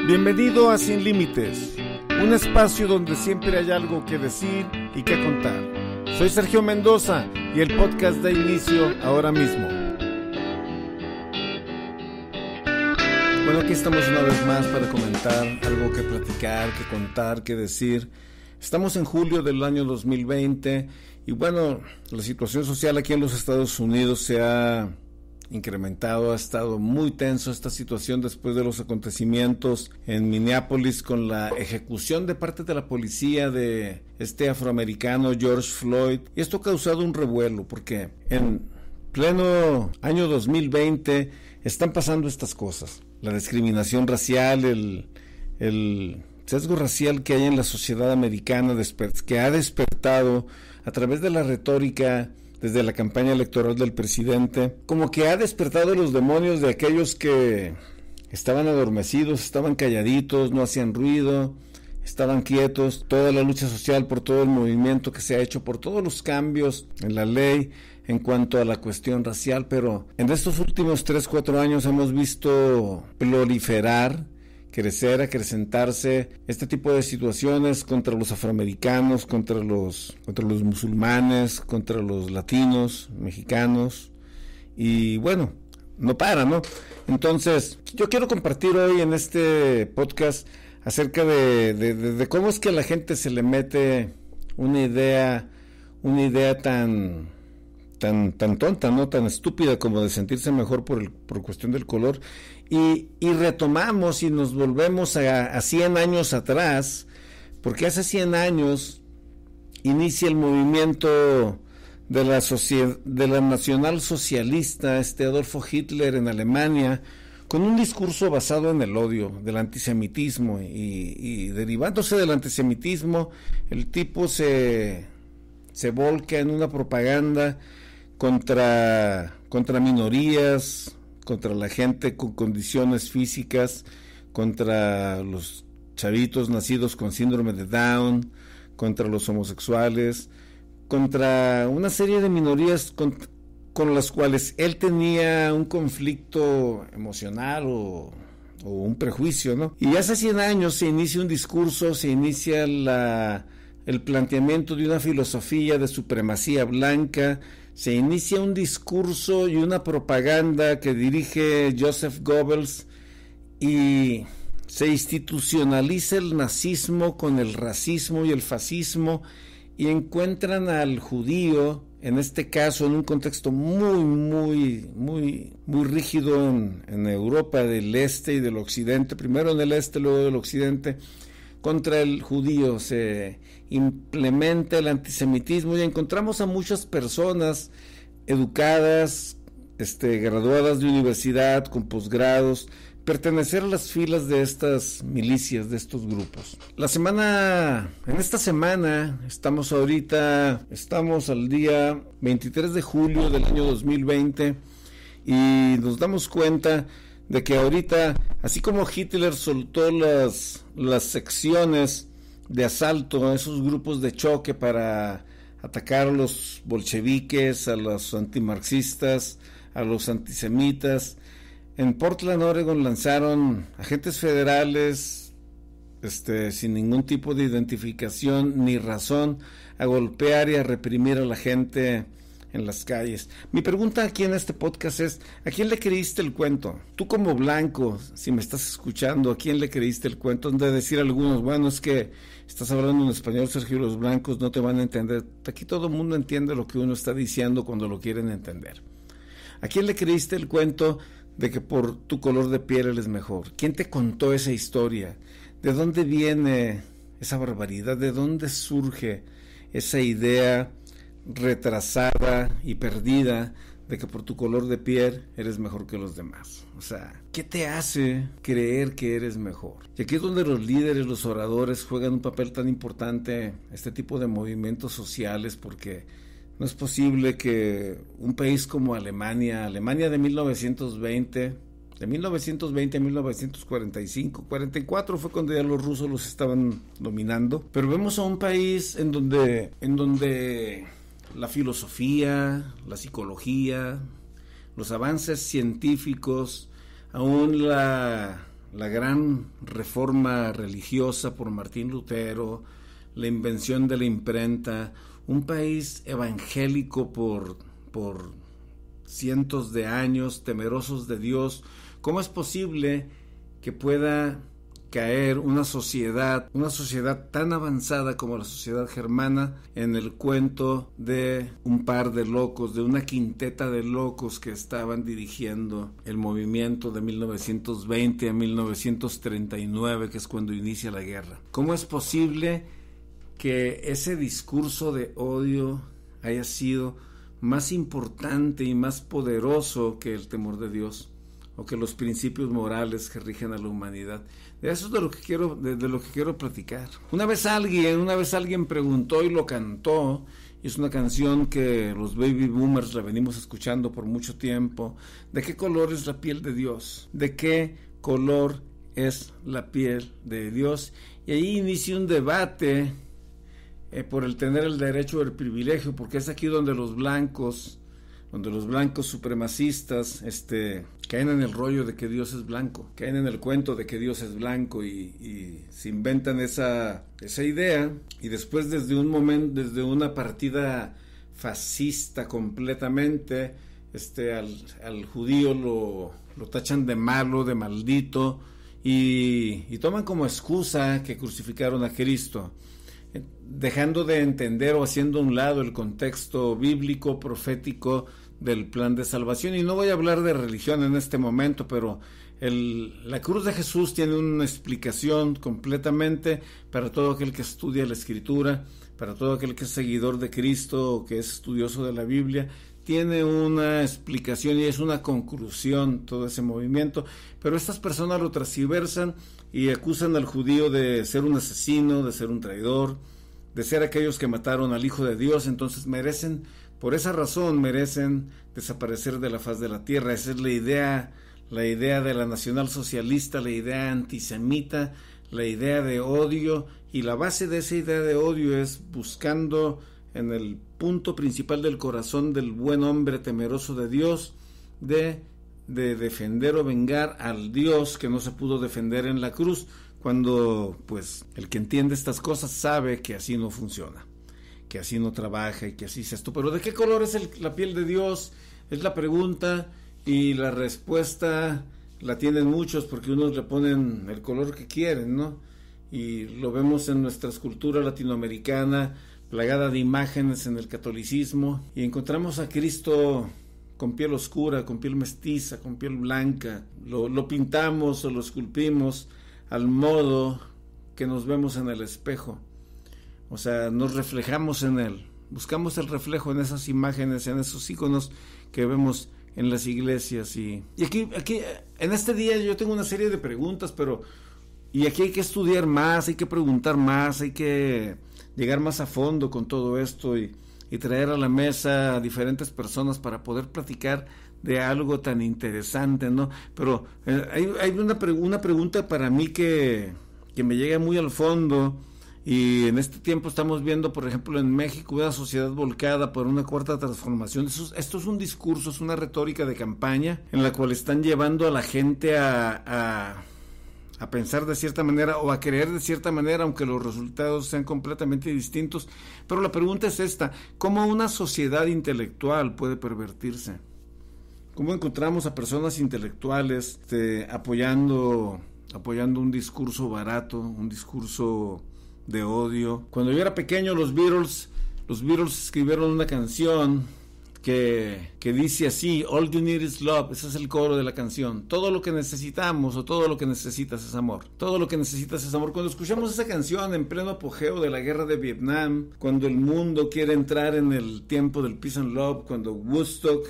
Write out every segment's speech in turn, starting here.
Bienvenido a Sin Límites, un espacio donde siempre hay algo que decir y que contar. Soy Sergio Mendoza y el podcast da inicio ahora mismo. Bueno, aquí estamos una vez más para comentar algo que platicar, que contar, que decir. Estamos en julio del año 2020 y bueno, la situación social aquí en los Estados Unidos se ha incrementado, ha estado muy tenso esta situación después de los acontecimientos en Minneapolis con la ejecución de parte de la policía de este afroamericano George Floyd, y esto ha causado un revuelo porque en pleno año 2020 están pasando estas cosas, la discriminación racial, el sesgo racial que hay en la sociedad americana que ha despertado a través de la retórica desde la campaña electoral del presidente, como que ha despertado los demonios de aquellos que estaban adormecidos, estaban calladitos, no hacían ruido, estaban quietos. Toda la lucha social por todo el movimiento que se ha hecho, por todos los cambios en la ley en cuanto a la cuestión racial, pero en estos últimos 3-4 años hemos visto proliferar, crecer, acrecentarse este tipo de situaciones contra los afroamericanos, contra los musulmanes, contra los latinos, mexicanos, y bueno, no para, ¿no? Entonces, yo quiero compartir hoy en este podcast acerca de cómo es que a la gente se le mete una idea tan tonta, no tan estúpida como de sentirse mejor por cuestión del color, y retomamos y nos volvemos a 100 años atrás, porque hace 100 años inicia el movimiento de la nacional socialista, Adolfo Hitler en Alemania, con un discurso basado en el odio, del antisemitismo, y derivándose del antisemitismo, el tipo se volca en una propaganda contra minorías, contra la gente con condiciones físicas, contra los chavitos nacidos con síndrome de Down, contra los homosexuales, contra una serie de minorías con las cuales él tenía un conflicto emocional o un prejuicio, ¿no? Y hace 100 años se inicia un discurso, se inicia el planteamiento de una filosofía de supremacía blanca, se inicia un discurso y una propaganda que dirige Joseph Goebbels, y se institucionaliza el nazismo con el racismo y el fascismo, y encuentran al judío, en este caso en un contexto muy rígido en Europa del Este y del Occidente, primero en el Este, luego del Occidente. Contra el judío se implementa el antisemitismo y encontramos a muchas personas educadas, graduadas de universidad, con posgrados, pertenecer a las filas de estas milicias, de estos grupos. En esta semana, estamos al día 23 de julio del año 2020 y nos damos cuenta de que ahorita, así como Hitler soltó las secciones de asalto a esos grupos de choque para atacar a los bolcheviques, a los antimarxistas, a los antisemitas, en Portland, Oregon, lanzaron agentes federales sin ningún tipo de identificación ni razón a golpear y a reprimir a la gente en las calles. Mi pregunta aquí en este podcast es: ¿a quién le creíste el cuento? Tú como blanco, si me estás escuchando, ¿a quién le creíste el cuento? Han de decir algunos, bueno, es que estás hablando en español, Sergio, los blancos no te van a entender. Aquí todo el mundo entiende lo que uno está diciendo cuando lo quieren entender. ¿A quién le creíste el cuento de que por tu color de piel eres mejor? ¿Quién te contó esa historia? ¿De dónde viene esa barbaridad? ¿De dónde surge esa idea retrasada y perdida de que por tu color de piel eres mejor que los demás? O sea, ¿qué te hace creer que eres mejor? Y aquí es donde los líderes, los oradores juegan un papel tan importante, este tipo de movimientos sociales, porque no es posible que un país como Alemania de 1920 a 1945, 44 fue cuando ya los rusos los estaban dominando, pero vemos a un país en donde la filosofía, la psicología, los avances científicos, aún la la gran reforma religiosa por Martín Lutero, la invención de la imprenta, un país evangélico por cientos de años, temerosos de Dios. ¿Cómo es posible que pueda caer una sociedad tan avanzada como la sociedad germana en el cuento de un par de locos, de una quinteta de locos que estaban dirigiendo el movimiento de 1920 a 1939, que es cuando inicia la guerra? ¿Cómo es posible que ese discurso de odio haya sido más importante y más poderoso que el temor de Dios, o que los principios morales que rigen a la humanidad? De eso es de lo que quiero platicar. Una vez alguien preguntó y lo cantó, y es una canción que los baby boomers la venimos escuchando por mucho tiempo: ¿de qué color es la piel de Dios? ¿De qué color es la piel de Dios? Y ahí inicia un debate por el tener el derecho o el privilegio, porque es aquí donde los blancos supremacistas caen en el rollo de que Dios es blanco, caen en el cuento de que Dios es blanco, y se inventan esa idea, y después desde una partida fascista completamente, al judío lo tachan de malo, de maldito, y toman como excusa que crucificaron a Cristo, dejando de entender o haciendo a un lado el contexto bíblico, profético del plan de salvación. Y no voy a hablar de religión en este momento, pero la cruz de Jesús tiene una explicación completamente para todo aquel que estudia la Escritura, para todo aquel que es seguidor de Cristo o que es estudioso de la Biblia. Tiene una explicación y es una conclusión todo ese movimiento, pero estas personas lo transversan y acusan al judío de ser un asesino, de ser un traidor, de ser aquellos que mataron al Hijo de Dios. Entonces por esa razón merecen desaparecer de la faz de la tierra. Esa es la idea de la nacionalsocialista, la idea antisemita, la idea de odio, y la base de esa idea de odio es buscando en el punto principal del corazón del buen hombre temeroso de Dios, de defender o vengar al Dios que no se pudo defender en la cruz, cuando pues el que entiende estas cosas sabe que así no funciona, que así no trabaja y que así es esto. Pero ¿de qué color es la piel de Dios? Es la pregunta, y la respuesta la tienen muchos, porque unos le ponen el color que quieren, ¿no? Y lo vemos en nuestra escultura latinoamericana, plagada de imágenes en el catolicismo, y encontramos a Cristo con piel oscura, con piel mestiza, con piel blanca. Lo pintamos o lo esculpimos al modo que nos vemos en el espejo. O sea, nos reflejamos en él, buscamos el reflejo en esas imágenes, en esos íconos que vemos en las iglesias. Y aquí en este día yo tengo una serie de preguntas, y aquí hay que estudiar más, hay que preguntar más, hay que llegar más a fondo con todo esto, y traer a la mesa a diferentes personas para poder platicar de algo tan interesante, ¿no? Pero hay una pregunta para mí que me llega muy al fondo, y en este tiempo estamos viendo, por ejemplo, en México, una sociedad volcada por una cuarta transformación. Esto es un discurso, es una retórica de campaña en la cual están llevando a la gente a pensar de cierta manera o a creer de cierta manera, aunque los resultados sean completamente distintos. Pero la pregunta es esta: ¿cómo una sociedad intelectual puede pervertirse? ¿Cómo encontramos a personas intelectuales apoyando un discurso barato, un discurso de odio? Cuando yo era pequeño, los Beatles escribieron una canción que dice así: All you need is love. Ese es el coro de la canción. Todo lo que necesitamos, o todo lo que necesitas, es amor. Todo lo que necesitas es amor. Cuando escuchamos esa canción en pleno apogeo de la guerra de Vietnam, cuando el mundo quiere entrar en el tiempo del peace and love, cuando Woodstock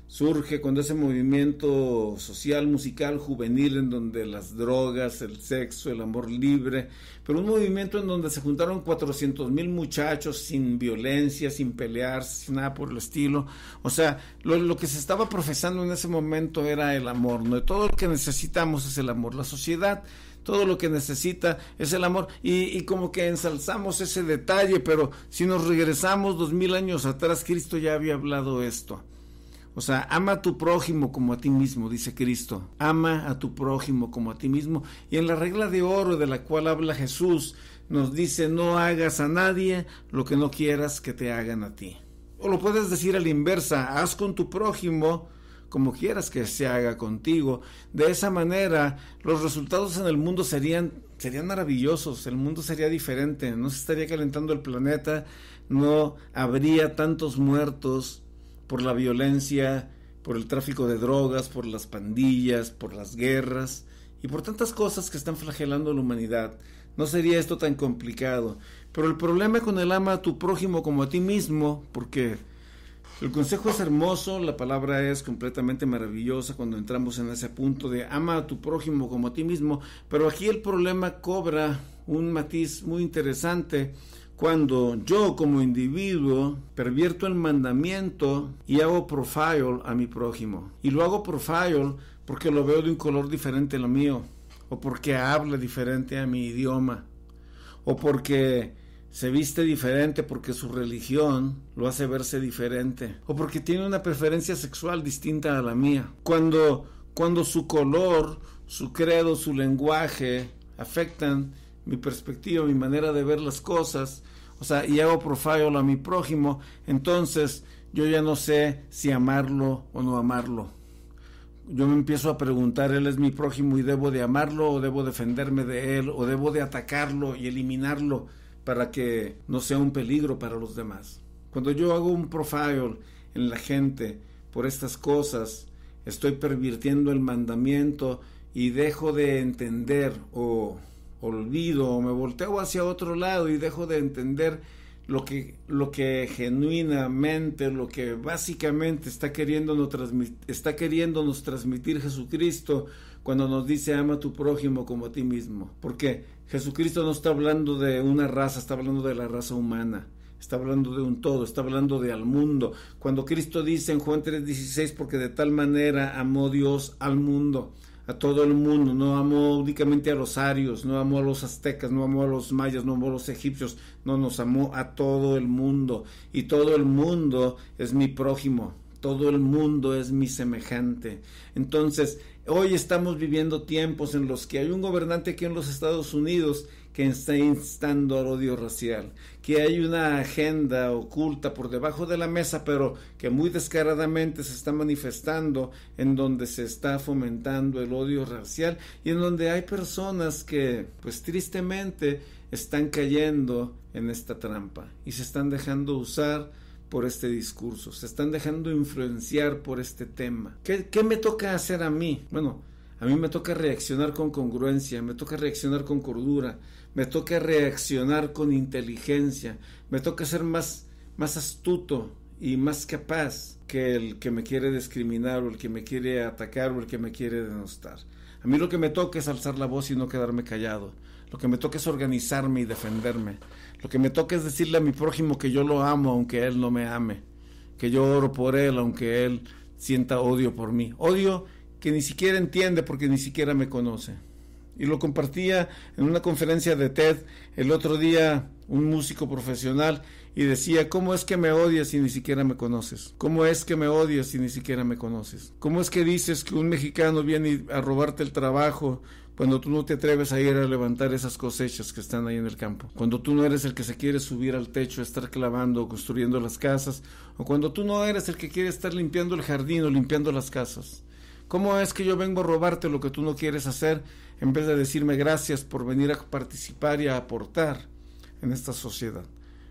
surge, cuando ese movimiento social, musical, juvenil, en donde las drogas, el sexo, el amor libre, pero un movimiento en donde se juntaron 400,000 muchachos sin violencia, sin pelear, sin nada por el estilo. O sea, lo que se estaba profesando en ese momento era el amor, ¿no? Todo lo que necesitamos es el amor. La sociedad, todo lo que necesita es el amor, y como que ensalzamos ese detalle, pero si nos regresamos 2000 años atrás, Cristo ya había hablado esto. O sea, ama a tu prójimo como a ti mismo, dice Cristo. Ama a tu prójimo como a ti mismo. Y en la regla de oro de la cual habla Jesús, nos dice: no hagas a nadie lo que no quieras que te hagan a ti. O lo puedes decir a la inversa: haz con tu prójimo como quieras que se haga contigo. De esa manera, los resultados en el mundo serían maravillosos. El mundo sería diferente. No se estaría calentando el planeta. No habría tantos muertos por la violencia, por el tráfico de drogas, por las pandillas, por las guerras y por tantas cosas que están flagelando a la humanidad. No sería esto tan complicado. Pero el problema con el ama a tu prójimo como a ti mismo, porque el consejo es hermoso, la palabra es completamente maravillosa cuando entramos en ese punto de ama a tu prójimo como a ti mismo, pero aquí el problema cobra un matiz muy interesante cuando yo como individuo pervierto el mandamiento y hago profile a mi prójimo. Y lo hago profile porque lo veo de un color diferente a lo mío, o porque habla diferente a mi idioma, o porque se viste diferente, porque su religión lo hace verse diferente, o porque tiene una preferencia sexual distinta a la mía. Cuando su color, su credo, su lenguaje afectan mi perspectiva, mi manera de ver las cosas, o sea, y hago profile a mi prójimo, entonces yo ya no sé si amarlo o no amarlo. Yo me empiezo a preguntar: ¿él es mi prójimo y debo de amarlo, o debo defenderme de él, o debo de atacarlo y eliminarlo para que no sea un peligro para los demás? Cuando yo hago un profile en la gente por estas cosas, estoy pervirtiendo el mandamiento y dejo de entender, o olvido, o me volteo hacia otro lado y dejo de entender lo que genuinamente, lo que básicamente está queriéndonos transmitir Jesucristo cuando nos dice: ama a tu prójimo como a ti mismo. Porque Jesucristo no está hablando de una raza, está hablando de la raza humana, está hablando de un todo, está hablando de al mundo. Cuando Cristo dice en Juan 3:16: porque de tal manera amó Dios al mundo, a todo el mundo, no amó únicamente a los arios, no amó a los aztecas, no amó a los mayas, no amó a los egipcios, no, nos amó a todo el mundo, y todo el mundo es mi prójimo, todo el mundo es mi semejante. Entonces, hoy estamos viviendo tiempos en los que hay un gobernante aquí en los Estados Unidos que está instando al odio racial, que hay una agenda oculta por debajo de la mesa, pero que muy descaradamente se está manifestando, en donde se está fomentando el odio racial y en donde hay personas que, pues tristemente, están cayendo en esta trampa y se están dejando usar por este discurso, se están dejando influenciar por este tema. ¿Qué me toca hacer a mí? Bueno, a mí me toca reaccionar con congruencia, me toca reaccionar con cordura, me toca reaccionar con inteligencia, me toca ser más astuto y más capaz que el que me quiere discriminar, o el que me quiere atacar, o el que me quiere denostar. A mí lo que me toca es alzar la voz y no quedarme callado. Lo que me toca es organizarme y defenderme. Lo que me toca es decirle a mi prójimo que yo lo amo aunque él no me ame, que yo oro por él aunque él sienta odio por mí. Odio que ni siquiera entiende porque ni siquiera me conoce. Y lo compartía en una conferencia de TED el otro día un músico profesional y decía: ¿cómo es que me odias si ni siquiera me conoces? ¿Cómo es que me odias si ni siquiera me conoces? ¿Cómo es que dices que un mexicano viene a robarte el trabajo cuando tú no te atreves a ir a levantar esas cosechas que están ahí en el campo? Cuando tú no eres el que se quiere subir al techo, estar clavando o construyendo las casas, o cuando tú no eres el que quiere estar limpiando el jardín o limpiando las casas. ¿Cómo es que yo vengo a robarte lo que tú no quieres hacer, en vez de decirme gracias por venir a participar y a aportar en esta sociedad?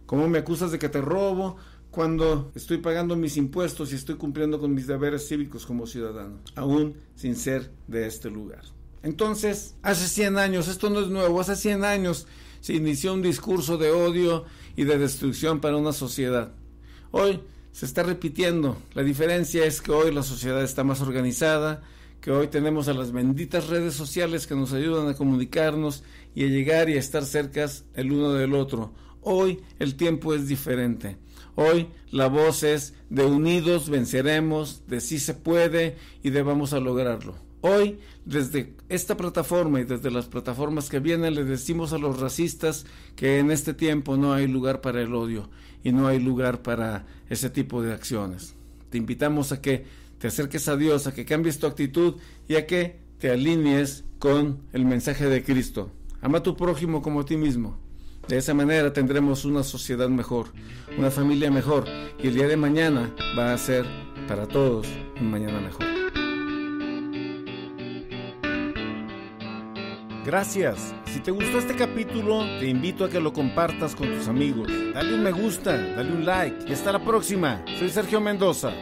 ¿Cómo me acusas de que te robo cuando estoy pagando mis impuestos y estoy cumpliendo con mis deberes cívicos como ciudadano, aún sin ser de este lugar? Entonces, hace 100 años, esto no es nuevo, hace 100 años se inició un discurso de odio y de destrucción para una sociedad. Hoy se está repitiendo. La diferencia es que hoy la sociedad está más organizada, que hoy tenemos a las benditas redes sociales que nos ayudan a comunicarnos y a llegar y a estar cercas el uno del otro. Hoy el tiempo es diferente. Hoy la voz es de unidos venceremos, de sí se puede y de vamos a lograrlo. Hoy, desde esta plataforma y desde las plataformas que vienen, les decimos a los racistas que en este tiempo no hay lugar para el odio y no hay lugar para ese tipo de acciones. te invitamos a que te acerques a Dios, a que cambies tu actitud y a que te alinees con el mensaje de Cristo. Ama a tu prójimo como a ti mismo. De esa manera tendremos una sociedad mejor, una familia mejor, y el día de mañana va a ser para todos un mañana mejor. Gracias. Si te gustó este capítulo, te invito a que lo compartas con tus amigos. Dale un me gusta, dale un like y hasta la próxima. Soy Sergio Mendoza.